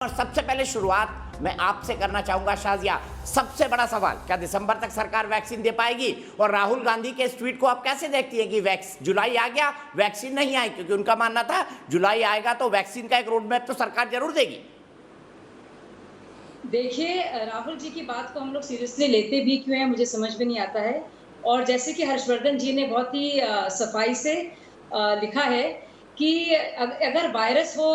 और सबसे पहले शुरुआत मैं आपसे करना चाहूंगा शाजिया, सबसे बड़ा सवाल, क्या दिसंबर तक सरकार वैक्सीन दे पाएगी? और राहुल गांधी के इस ट्वीट को आप कैसे देखती हैं कि जुलाई आ गया, वैक्सीन नहीं आई? क्योंकि उनका मानना था जुलाई आएगा तो वैक्सीन का एक रोड मैप तो सरकार जरूर देगी। देखिए, राहुल जी की बात को हम लोग सीरियसली लेते भी क्यों हैं मुझे समझ में नहीं आता है। और जैसे कि हर्षवर्धन जी ने बहुत ही सफाई से लिखा है कि अगर वायरस हो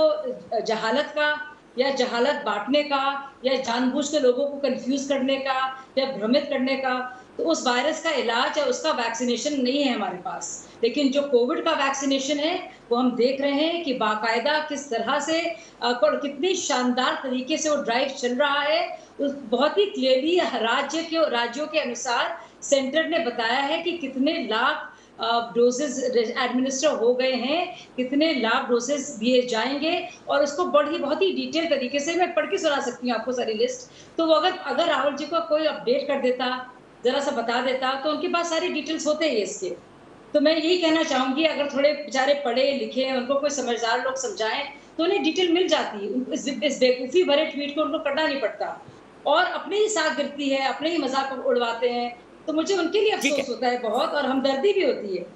जहालत का या जहालत बांटने का या जानबूझ के लोगों को कंफ्यूज करने का या भ्रमित करने का, तो उस वायरस का इलाज या उसका वैक्सीनेशन नहीं है हमारे पास। लेकिन जो कोविड का वैक्सीनेशन है वो हम देख रहे हैं कि बाकायदा किस तरह से और कितनी शानदार तरीके से वो ड्राइव चल रहा है। बहुत ही क्लियरली राज्यों के अनुसार सेंटर ने बताया है कि कितने लाख डोजेस एडमिनिस्टर हो गए हैं, कितने लाख डोजेस दिए जाएंगे, और उसको बहुत ही डिटेल तरीके से मैं पढ़ के सुना सकती हूँ आपको सारी लिस्ट। तो वो अगर राहुल जी को कोई अपडेट कर देता, जरा सा बता देता, तो उनके पास सारी डिटेल्स होते हैं इसके। तो मैं यही कहना चाहूंगी, अगर थोड़े बेचारे पढ़े लिखे उनको कोई समझदार लोग समझाएं तो उन्हें डिटेल मिल जाती। इस बेवकूफी भरे ट्वीट को उनको करना नहीं पड़ता, और अपने ही साथ गिरती है, अपने ही मजाक उड़वाते हैं। तो मुझे उनके लिए अफसोस होता है बहुत, और हमदर्दी भी होती है।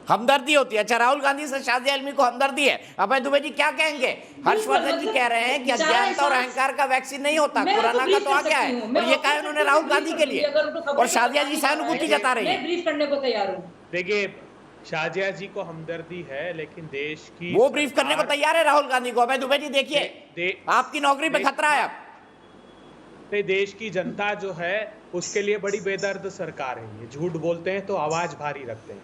हमदर्दी होती है। अच्छा, राहुल गांधी से शाजिया आलमी को हमदर्दी है। अभय दुबे जी क्या कहेंगे? हर्षवर्धन जी कह रहे हैं कि अज्ञानता और अहंकार का वैक्सीन नहीं होता, कोरोना का तो आ गया है, और ये कहा उन्होंने राहुल गांधी के लिए, और शाजिया जी सहानुभूति जता रही है। मैं ब्रीफ करने को तैयार हूँ। देखिए, शाजिया जी को हमदर्दी है, लेकिन देश की वो ब्रीफ करने को तैयार है राहुल गांधी को। अभय दुबे जी देखिए, आपकी नौकरी पे खतरा है अब। देश की जनता जो है उसके लिए बड़ी बेदर्द सरकार है। ये झूठ बोलते हैं तो आवाज भारी रखते हैं।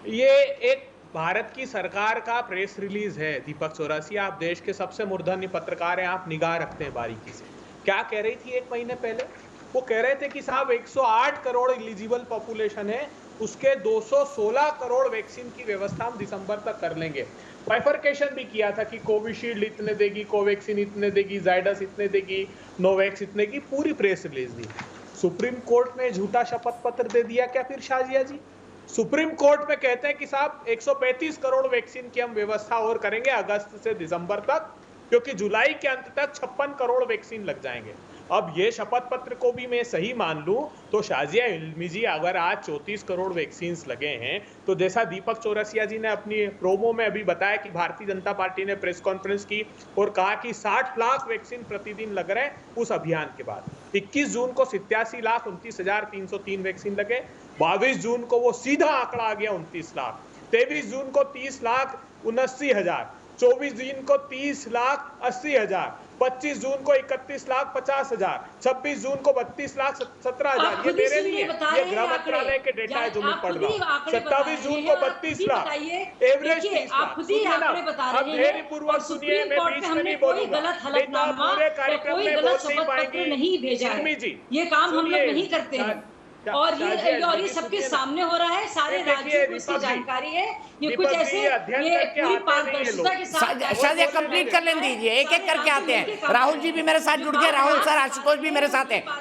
ये एक भारत की सरकार का प्रेस रिलीज है। दीपक चौरसिया, आप देश के सबसे मूर्धन्य पत्रकार हैं, आप निगाह रखते हैं बारीकी से। क्या कह रही थी एक महीने पहले? वो कह रहे थे कि साहब 108 करोड़ एलिजिबल पॉपुलेशन है, उसके 216 करोड़ वैक्सीन की व्यवस्था हम दिसंबर तक कर लेंगे। बाइफरकेशन भी किया था कि कोविशील्ड इतने देगी, कोवैक्सीन इतने देगी, जाइडस इतने देगी, नोवैक्स इतने की, पूरी प्रेस रिलीज दी। सुप्रीम कोर्ट ने झूठा शपथ पत्र दे दिया क्या फिर शाजिया जी? सुप्रीम कोर्ट में कहते हैं कि साहब 135 करोड़ वैक्सीन की हम व्यवस्था और करेंगे अगस्त से दिसंबर तक, क्योंकि जुलाई के अंत तक 56 करोड़ वैक्सीन लग जाएंगे। अब ये शपथ पत्र को भी मैं सही मान लूं तो शाजिया इल्मी जी, अगर आज 34 करोड़ वैक्सीन लगे हैं, तो जैसा दीपक चौरसिया जी ने अपनी प्रोमो में अभी बताया कि भारतीय जनता पार्टी ने प्रेस कॉन्फ्रेंस की और कहा कि 60 लाख वैक्सीन प्रतिदिन लग रहे हैं उस अभियान के बाद। 21 जून को 87,29,303 वैक्सीन लगे, 22 जून को वो सीधा आंकड़ा आ गया 29 लाख, 23 जून को 30,79,000, 24 जून को 30,80,000, 25 जून को 31,50,000, 26 जून को 32,17,000। ये मेरे नहीं है, ये गृह मंत्रालय के डेटा है जो मैं पढ़ रहा हूँ। 27 जून को 32 लाख, एवरेज 30 लाख। अब धैर्य पूर्वक सुनिए, मैं बीच में नहीं बोलूंगा, नहीं तो आप पूरे कार्यक्रम में बोल नहीं पाएंगे। ये काम हम लोग नहीं करते हैं, और ये सबके सामने हो रहा है, सारे राज्यों को इसकी जानकारी है। ये कुछ ऐसे ये पूरी पारदर्शिता के साथ शायद कंप्लीट कर लें दीजिए, एक एक करके आते हैं। राहुल जी भी मेरे साथ जुड़ गए, राहुल सर, आशुतोष भी मेरे साथ हैं।